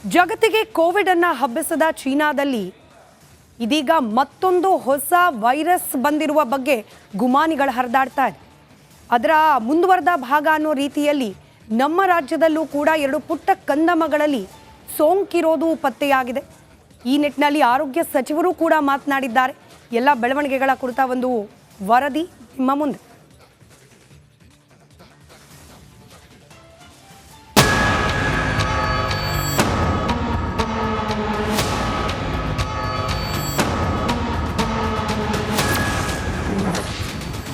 ಜಗತ್ತಿಗೆ ಕೋವಿಡ್ ಅನ್ನು ಹಬ್ಬಿಸಿದ ಚೀನಾದಲ್ಲಿ ಇದೀಗ ಮತ್ತೊಂದು ಹೊಸ ವೈರಸ್ ಬಂದಿರುವ ಬಗ್ಗೆ ಗುಮಾನಿಗಳು ಹರಿದಾಡ್ತಾ ಇದೆ. ಅದರ ಮುಂದುವರೆದ ಭಾಗ ಅನ್ನೋ ರೀತಿಯಲ್ಲಿ ನಮ್ಮ ರಾಜ್ಯದಲ್ಲೂ ಕೂಡ 2 ಪುಟ್ಟ ಕಂದಮ್ಮಗಳಲ್ಲಿ ಸೋಂಕಿರೋದು ಪತ್ತೆಯಾಗಿದೆ. ಈ ನಿಟ್ಟಿನಲ್ಲಿ ಆರೋಗ್ಯ ಸಚಿವರು ಕೂಡ ಮಾತನಾಡಿದ್ದಾರೆ. ಎಲ್ಲ ಬೆಳವಣಿಗೆಗಳ ಕುರಿತ ಒಂದು ವರದಿ ನಿಮ್ಮ ಮುಂದೆ.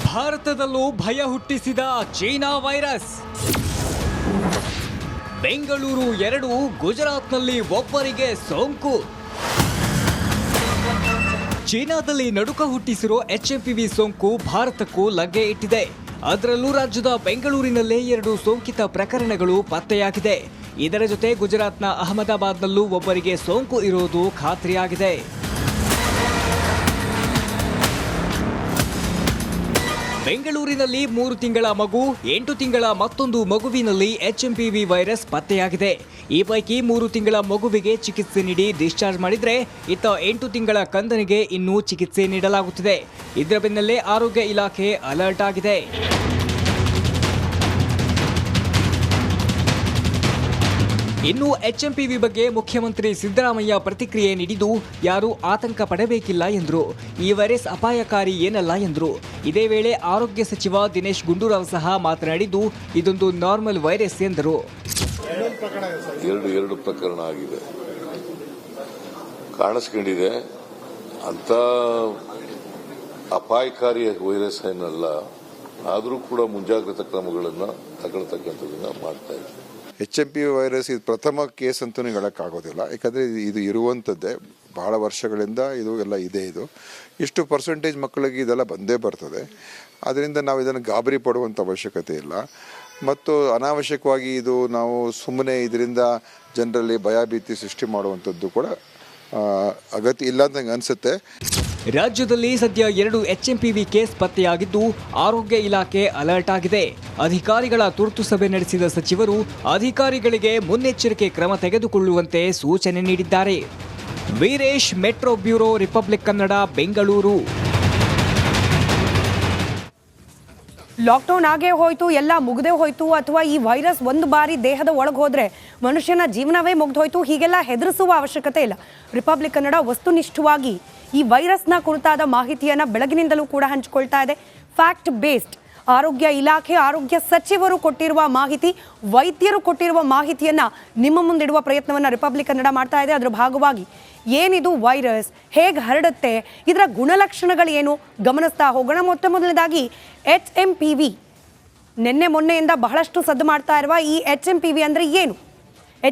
ಭಾರತದಲ್ಲೂ ಭಯ ಹುಟ್ಟಿಸಿದ ಚೀನಾ ವೈರಸ್. ಬೆಂಗಳೂರು 2, ಗುಜರಾತ್ನಲ್ಲಿ ಒಬ್ಬರಿಗೆ ಸೋಂಕು. ಚೀನಾದಲ್ಲಿ ನಡುಕ ಹುಟ್ಟಿಸಿರೋ HMPV ಸೋಂಕು ಭಾರತಕ್ಕೂ ಲಗ್ಗೆ ಇಟ್ಟಿದೆ. ಅದರಲ್ಲೂ ರಾಜ್ಯದ ಬೆಂಗಳೂರಿನಲ್ಲೇ 2 ಸೋಂಕಿತ ಪ್ರಕರಣಗಳು ಪತ್ತೆಯಾಗಿದೆ. ಇದರ ಜೊತೆ ಗುಜರಾತ್ನ ಅಹಮದಾಬಾದ್ನಲ್ಲೂ ಒಬ್ಬರಿಗೆ ಸೋಂಕು ಇರೋದು ಖಾತ್ರಿಯಾಗಿದೆ. ಬೆಂಗಳೂರಿನಲ್ಲಿ 3 ತಿಂಗಳ ಮಗು, 8 ತಿಂಗಳ ಮತ್ತೊಂದು ಮಗುವಿನಲ್ಲಿ HMPV ವೈರಸ್ ಪತ್ತೆಯಾಗಿದೆ. ಈ ಪೈಕಿ 3 ತಿಂಗಳ ಮಗುವಿಗೆ ಚಿಕಿತ್ಸೆ ನೀಡಿ ಡಿಸ್ಚಾರ್ಜ್ ಮಾಡಿದ್ರೆ, ಇತ್ತ 8 ತಿಂಗಳ ಕಂದನಿಗೆ ಇನ್ನೂ ಚಿಕಿತ್ಸೆ ನೀಡಲಾಗುತ್ತಿದೆ. ಇದರ ಬೆನ್ನಲ್ಲೇ ಆರೋಗ್ಯ ಇಲಾಖೆ ಅಲರ್ಟ್ ಆಗಿದೆ. ಇನ್ನು HMPV ಬಗ್ಗೆ ಮುಖ್ಯಮಂತ್ರಿ ಸಿದ್ದರಾಮಯ್ಯ ಪ್ರತಿಕ್ರಿಯೆ ನೀಡಿದ್ದು, ಯಾರೂ ಆತಂಕ ಪಡಬೇಕಿಲ್ಲ ಎಂದರು. ಈ ವೈರಸ್ ಅಪಾಯಕಾರಿ ಏನಲ್ಲ ಎಂದರು. ಇದೇ ವೇಳೆ ಆರೋಗ್ಯ ಸಚಿವ ದಿನೇಶ್ ಗುಂಡೂರಾವ್ ಸಹ ಮಾತನಾಡಿದ್ದು, ಇದೊಂದು ನಾರ್ಮಲ್ ವೈರಸ್ ಎಂದರು. ಎರಡು ಪ್ರಕರಣ ಆಗಿದೆ, ಕಾಣಿಸ್ಕೊಂಡಿದೆ. ಅಂತ ಅಪಾಯಕಾರಿ ವೈರಸ್ ಏನಲ್ಲ, ಆದರೂ ಕೂಡ ಮುಂಜಾಗ್ರತಾ ಕ್ರಮಗಳನ್ನು ತಗೊಳ್ತಕ್ಕಂಥದ್ದನ್ನ ಮಾಡ್ತಾ ಇದ್ದೀವಿ. HMPV ವೈರಸ್ ಇದು ಪ್ರಥಮ ಕೇಸ್ ಅಂತೂ ಹೇಳೋಕ್ಕಾಗೋದಿಲ್ಲ. ಯಾಕಂದರೆ ಇದು ಇರುವಂಥದ್ದೇ ಬಹಳ ವರ್ಷಗಳಿಂದ ಇದು ಎಲ್ಲ ಇದೆ. ಇದು ಇಷ್ಟು ಪರ್ಸೆಂಟೇಜ್ ಮಕ್ಕಳಿಗೆ ಇದೆಲ್ಲ ಬಂದೇ ಬರ್ತದೆ. ಅದರಿಂದ ನಾವು ಇದನ್ನು ಗಾಬರಿ ಪಡುವಂಥ ಅವಶ್ಯಕತೆ ಇಲ್ಲ. ಮತ್ತು ಅನಾವಶ್ಯಕವಾಗಿ ಇದು ನಾವು ಸುಮ್ಮನೆ ಇದರಿಂದ ಜನರಲ್ಲಿ ಭಯಭೀತಿ ಸೃಷ್ಟಿ ಮಾಡುವಂಥದ್ದು ಕೂಡ ಅಗತ್ಯ ಇಲ್ಲ ಅಂತ ನಂಗೆ ಅನಿಸುತ್ತೆ. ರಾಜ್ಯದಲ್ಲಿ ಸದ್ಯ 2 HMPV ಕೇಸ್ ಪತ್ತೆಯಾಗಿದ್ದು, ಆರೋಗ್ಯ ಇಲಾಖೆ ಅಲರ್ಟ್ ಆಗಿದೆ. ಅಧಿಕಾರಿಗಳ ತುರ್ತು ಸಭೆ ನಡೆಸಿದ ಸಚಿವರು ಅಧಿಕಾರಿಗಳಿಗೆ ಮುನ್ನೆಚ್ಚರಿಕೆ ಕ್ರಮ ತೆಗೆದುಕೊಳ್ಳುವಂತೆ ಸೂಚನೆ ನೀಡಿದ್ದಾರೆ. Veeresh, metro bureau, republic Kannada, Bengaluru. Lockdown ಆಗೇ ಹೋಯ್ತು, ಎಲ್ಲ ಮುಗ್ದೇ ಹೋಯ್ತು, ಅಥವಾ ಈ ವೈರಸ್ ಒಂದು ಬಾರಿ ದೇಹದ ಒಳಗೆ ಹೋದ್ರೆ ಮನುಷ್ಯನ ಜೀವನವೇ ಮುಗ್ದೋಯ್ತು, ಹೀಗೆಲ್ಲ ಹೆದರಿಸುವ ಅವಶ್ಯಕತೆ ಇಲ್ಲ. ರಿಪಬ್ಲಿಕ್ ಕನ್ನಡ ವಸ್ತುನಿಷ್ಠವಾಗಿ ಈ ವೈರಸ್ನ ಕುರಿತಾದ ಮಾಹಿತಿಯನ್ನು ಬೆಳಗಿನಿಂದಲೂ ಕೂಡ ಹಂಚಿಕೊಳ್ತಾ ಇದೆ. ಫ್ಯಾಕ್ಟ್ ಬೇಸ್ಡ್ ಆರೋಗ್ಯ ಇಲಾಖೆ, ಆರೋಗ್ಯ ಸಚಿವರು ಕೊಟ್ಟಿರುವ ಮಾಹಿತಿ, ವೈದ್ಯರು ಕೊಟ್ಟಿರುವ ಮಾಹಿತಿಯನ್ನು ನಿಮ್ಮ ಮುಂದಿಡುವ ಪ್ರಯತ್ನವನ್ನು ರಿಪಬ್ಲಿಕ್ ಕನ್ನಡ ಮಾಡ್ತಾ ಇದೆ. ಅದರ ಭಾಗವಾಗಿ ಏನಿದು ವೈರಸ್, ಹೇಗೆ ಹರಡುತ್ತೆ, ಇದರ ಗುಣಲಕ್ಷಣಗಳೇನು ಗಮನಿಸ್ತಾ ಹೋಗೋಣ. ಮೊದಲನೇದಾಗಿ HMPV, ನಿನ್ನೆ ಮೊನ್ನೆಯಿಂದ ಬಹಳಷ್ಟು ಸದ್ದು ಮಾಡ್ತಾ ಇರುವ ಈ HMPV ಅಂದರೆ ಏನು?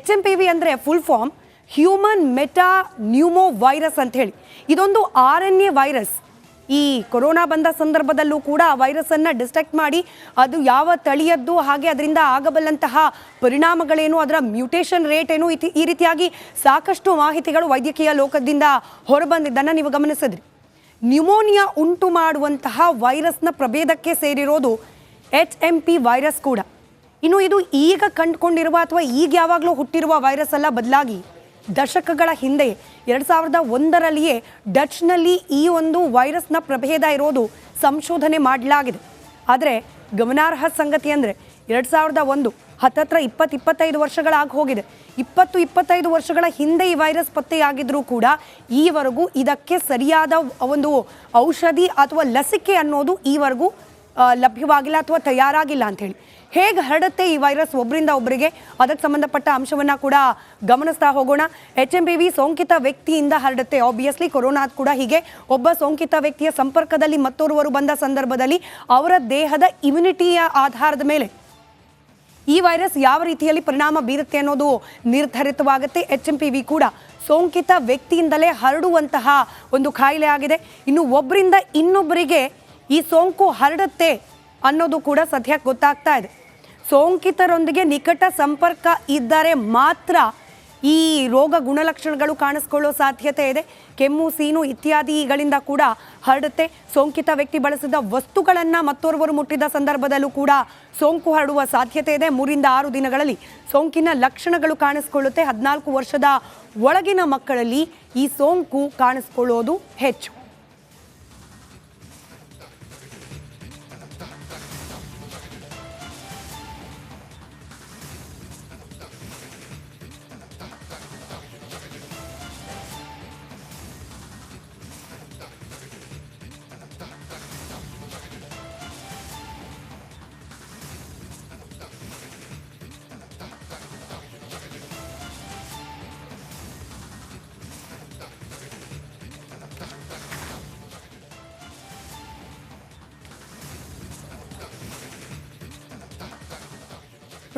HMPV ಅಂದರೆ full form human metapneumovirus ಅಂತ ಹೇಳಿ. ಇದೊಂದು RNA ವೈರಸ್. ಈ ಕೊರೋನಾ ಬಂದ ಸಂದರ್ಭದಲ್ಲೂ ಕೂಡ ಆ ವೈರಸ್ಸನ್ನು ಡಿಟೆಕ್ಟ್ ಮಾಡಿ ಅದು ಯಾವ ತಳಿಯದ್ದು, ಹಾಗೆ ಅದರಿಂದ ಆಗಬಲ್ಲಂತಹ ಪರಿಣಾಮಗಳೇನು, ಅದರ ಮ್ಯೂಟೇಷನ್ ರೇಟ್ ಏನು, ಈ ರೀತಿಯಾಗಿ ಸಾಕಷ್ಟು ಮಾಹಿತಿಗಳು ವೈದ್ಯಕೀಯ ಲೋಕದಿಂದ ಹೊರಬಂದಿದ್ದನ್ನು ನೀವು ಗಮನಿಸಿದ್ರಿ. ನ್ಯೂಮೋನಿಯಾ ಉಂಟು ಮಾಡುವಂತಹ ವೈರಸ್ನ ಪ್ರಭೇದಕ್ಕೆ ಸೇರಿರೋದು HMP ವೈರಸ್ ಕೂಡ. ಇನ್ನು ಇದು ಈಗ ಕಂಡುಕೊಂಡಿರುವ ಅಥವಾ ಈಗ ಯಾವಾಗಲೂ ಹುಟ್ಟಿರುವ ವೈರಸ್ ಅಲ್ಲ, ಬದಲಾಗಿ ದಶಕಗಳ ಹಿಂದೆ 2001ರಲ್ಲಿಯೇ ಡಚ್ನಲ್ಲಿ ಈ ಒಂದು ವೈರಸ್ನ ಪ್ರಭೇದ ಇರೋದು ಸಂಶೋಧನೆ ಮಾಡಲಾಗಿದೆ. ಆದರೆ ಗಮನಾರ್ಹ ಸಂಗತಿ ಅಂದರೆ 2001 ಹತ್ತತ್ರ 20-25 ವರ್ಷಗಳಾಗಿ ಹೋಗಿದೆ. 20-25 ವರ್ಷಗಳ ಹಿಂದೆ ಈ ವೈರಸ್ ಪತ್ತೆಯಾಗಿದ್ರೂ ಕೂಡ ಈವರೆಗೂ ಇದಕ್ಕೆ ಸರಿಯಾದ ಒಂದು ಔಷಧಿ ಅಥವಾ ಲಸಿಕೆ ಅನ್ನೋದು ಈವರೆಗೂ ಲಭ್ಯವಾಗಿಲ್ಲ ಅಥವಾ ತಯಾರಾಗಿಲ್ಲ ಅಂಥೇಳಿ. ಹೇಗೆ ಹರಡುತ್ತೆ ಈ ವೈರಸ್ ಒಬ್ಬರಿಂದ ಒಬ್ಬರಿಗೆ, ಅದಕ್ಕೆ ಸಂಬಂಧಪಟ್ಟ ಅಂಶವನ್ನು ಕೂಡ ಗಮನಿಸ್ತಾ ಹೋಗೋಣ. HMPV ಸೋಂಕಿತ ವ್ಯಕ್ತಿಯಿಂದ ಹರಡುತ್ತೆ. ಆಬ್ವಿಯಸ್ಲಿ ಕೊರೋನಾ ಕೂಡ ಹೀಗೆ, ಒಬ್ಬ ಸೋಂಕಿತ ವ್ಯಕ್ತಿಯ ಸಂಪರ್ಕದಲ್ಲಿ ಮತ್ತೋರ್ವರು ಬಂದ ಸಂದರ್ಭದಲ್ಲಿ ಅವರ ದೇಹದ ಇಮ್ಯುನಿಟಿಯ ಆಧಾರದ ಮೇಲೆ ಈ ವೈರಸ್ ಯಾವ ರೀತಿಯಲ್ಲಿ ಪರಿಣಾಮ ಬೀರುತ್ತೆ ಅನ್ನೋದು ನಿರ್ಧರಿತವಾಗುತ್ತೆ. HMPV ಕೂಡ ಸೋಂಕಿತ ವ್ಯಕ್ತಿಯಿಂದಲೇ ಹರಡುವಂತಹ ಒಂದು ಕಾಯಿಲೆ ಆಗಿದೆ. ಇನ್ನು ಒಬ್ಬರಿಂದ ಇನ್ನೊಬ್ಬರಿಗೆ ಈ ಸೋಂಕು ಹರಡುತ್ತೆ ಅನ್ನೋದು ಕೂಡ ಸದ್ಯಕ್ಕೆ ಗೊತ್ತಾಗ್ತಾ ಇದೆ. ಸೋಂಕಿತರೊಂದಿಗೆ ನಿಕಟ ಸಂಪರ್ಕ ಇದ್ದರೆ ಮಾತ್ರ ಈ ರೋಗ ಗುಣಲಕ್ಷಣಗಳು ಕಾಣಿಸ್ಕೊಳ್ಳೋ ಸಾಧ್ಯತೆ ಇದೆ. ಕೆಮ್ಮು, ಸೀನು ಇತ್ಯಾದಿಗಳಿಂದ ಕೂಡ ಹರಡುತ್ತೆ. ಸೋಂಕಿತ ವ್ಯಕ್ತಿ ಬಳಸಿದ ವಸ್ತುಗಳನ್ನು ಮತ್ತೋರ್ವರು ಮುಟ್ಟಿದ ಸಂದರ್ಭದಲ್ಲೂ ಕೂಡ ಸೋಂಕು ಹರಡುವ ಸಾಧ್ಯತೆ ಇದೆ. 3 ರಿಂದ 6 ದಿನಗಳಲ್ಲಿ ಸೋಂಕಿನ ಲಕ್ಷಣಗಳು ಕಾಣಿಸ್ಕೊಳ್ಳುತ್ತೆ. 14 ವರ್ಷದ ಒಳಗಿನ ಮಕ್ಕಳಲ್ಲಿ ಈ ಸೋಂಕು ಕಾಣಿಸ್ಕೊಳ್ಳೋದು ಹೆಚ್ಚು.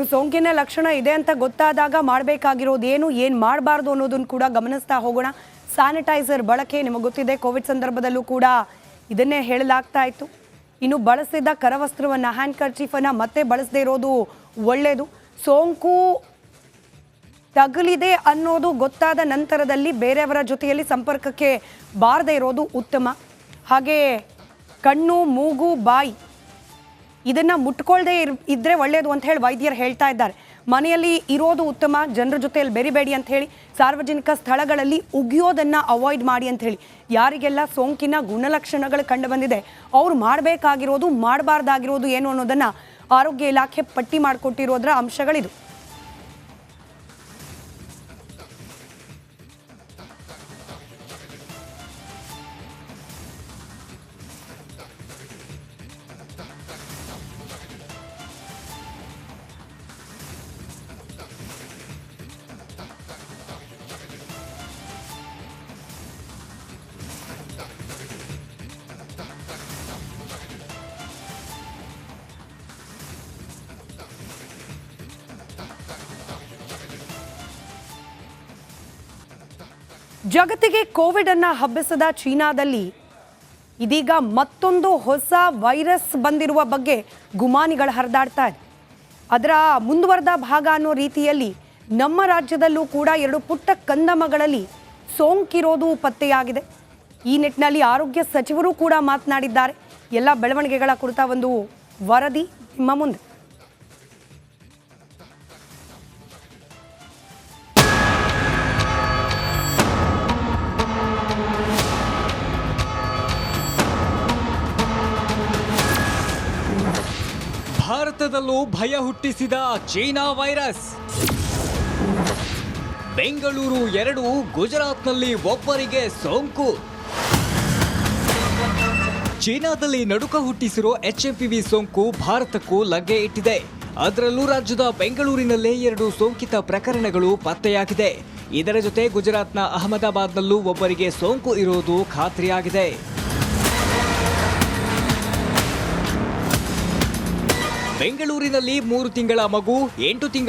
ಸೋಂಕಿನ ಲಕ್ಷಣ ಇದೆ ಅಂತ ಗೊತ್ತಾದಾಗ ಮಾಡಬೇಕಾಗಿರೋದು ಏನು ಮಾಡಬಾರ್ದು ಅನ್ನೋದನ್ನು ಕೂಡ ಗಮನಿಸ್ತಾ ಹೋಗೋಣ. ಸ್ಯಾನಿಟೈಸರ್ ಬಳಕೆ ನಿಮಗೆ ಗೊತ್ತಿದೆ, ಕೋವಿಡ್ ಸಂದರ್ಭದಲ್ಲೂ ಕೂಡ ಇದನ್ನೇ ಹೇಳಲಾಗ್ತಾ ಇತ್ತು. ಇನ್ನು ಬಳಸಿದ ಕರವಸ್ತ್ರವನ್ನು, ಹ್ಯಾಂಡ್ ಕರ್ಚೀಫನ್ನು ಮತ್ತೆ ಬಳಸದೇ ಇರೋದು ಒಳ್ಳೆಯದು. ಸೋಂಕು ತಗುಲಿದೆ ಅನ್ನೋದು ಗೊತ್ತಾದ ನಂತರದಲ್ಲಿ ಬೇರೆಯವರ ಜೊತೆಯಲ್ಲಿ ಸಂಪರ್ಕಕ್ಕೆ ಬಾರದೇ ಇರೋದು ಉತ್ತಮ. ಹಾಗೆ ಕಣ್ಣು, ಮೂಗು, ಬಾಯಿ ಇದನ್ನು ಮುಟ್ಕೊಳ್ದೇ ಇದ್ರೆ ಒಳ್ಳೆಯದು ಅಂತ ಹೇಳಿ ವೈದ್ಯರು ಹೇಳ್ತಾ ಇದ್ದಾರೆ. ಮನೆಯಲ್ಲಿ ಇರೋದು ಉತ್ತಮ, ಜನರ ಜೊತೆಯಲ್ಲಿ ಬೆರಿಬೇಡಿ ಅಂತ ಹೇಳಿ, ಸಾರ್ವಜನಿಕ ಸ್ಥಳಗಳಲ್ಲಿ ಉಗಿಯೋದನ್ನು ಅವಾಯ್ಡ್ ಮಾಡಿ ಅಂತ ಹೇಳಿ. ಯಾರಿಗೆಲ್ಲ ಸೋಂಕಿನ ಗುಣಲಕ್ಷಣಗಳು ಕಂಡು ಬಂದಿದೆ ಅವ್ರು ಮಾಡಬೇಕಾಗಿರೋದು, ಮಾಡಬಾರ್ದಾಗಿರೋದು ಏನು ಅನ್ನೋದನ್ನು ಆರೋಗ್ಯ ಇಲಾಖೆ ಪಟ್ಟಿ ಮಾಡಿಕೊಟ್ಟಿರೋದರ ಅಂಶಗಳಿದು. ಜಗತ್ತಿಗೆ ಕೋವಿಡ್ ಅನ್ನ ಹಬ್ಬಿಸಿದ ಚೀನಾದಲ್ಲಿ ಇದೀಗ ಮತ್ತೊಂದು ಹೊಸ ವೈರಸ್ ಬಂದಿರುವ ಬಗ್ಗೆ ಗುಮಾನಿಗಳು ಹರಿದಾಡ್ತಾ ಇದೆ. ಅದರ ಮುಂದುವರೆದ ಭಾಗ ಅನ್ನೋ ರೀತಿಯಲ್ಲಿ ನಮ್ಮ ರಾಜ್ಯದಲ್ಲೂ ಕೂಡ 2 ಪುಟ್ಟ ಕಂದಮ್ಮಗಳಲ್ಲಿ ಸೋಂಕಿರೋದು ಪತ್ತೆಯಾಗಿದೆ. ಈ ನಿಟ್ಟಿನಲ್ಲಿ ಆರೋಗ್ಯ ಸಚಿವರು ಕೂಡ ಮಾತನಾಡಿದ್ದಾರೆ. ಎಲ್ಲ ಬೆಳವಣಿಗೆಗಳ ಕುರಿತ ಒಂದು ವರದಿ ನಿಮ್ಮ ಮುಂದೆ. ಭಾರತದಲ್ಲೂ ಭಯ ಹುಟ್ಟಿಸಿದ ಚೀನಾ ವೈರಸ್. ಬೆಂಗಳೂರು 2, ಗುಜರಾತ್ನಲ್ಲಿ ಒಬ್ಬರಿಗೆ ಸೋಂಕು. ಚೀನಾದಲ್ಲಿ ನಡುಕ ಹುಟ್ಟಿಸಿರೋ HMPV ಸೋಂಕು ಭಾರತಕ್ಕೂ ಲಗ್ಗೆ ಇಟ್ಟಿದೆ. ಅದರಲ್ಲೂ ರಾಜ್ಯದ ಬೆಂಗಳೂರಿನಲ್ಲೇ 2 ಸೋಂಕಿತ ಪ್ರಕರಣಗಳು ಪತ್ತೆಯಾಗಿದೆ. ಇದರ ಜೊತೆ ಗುಜರಾತ್ನ ಅಹಮದಾಬಾದ್ನಲ್ಲೂ ಒಬ್ಬರಿಗೆ ಸೋಂಕು ಇರೋದು ಖಾತ್ರಿಯಾಗಿದೆ. ಬೆಂಗಳೂರಿನಲ್ಲಿ 3 ತಿಂಗಳ ಮಗು, 8 ತಿಂಗಳ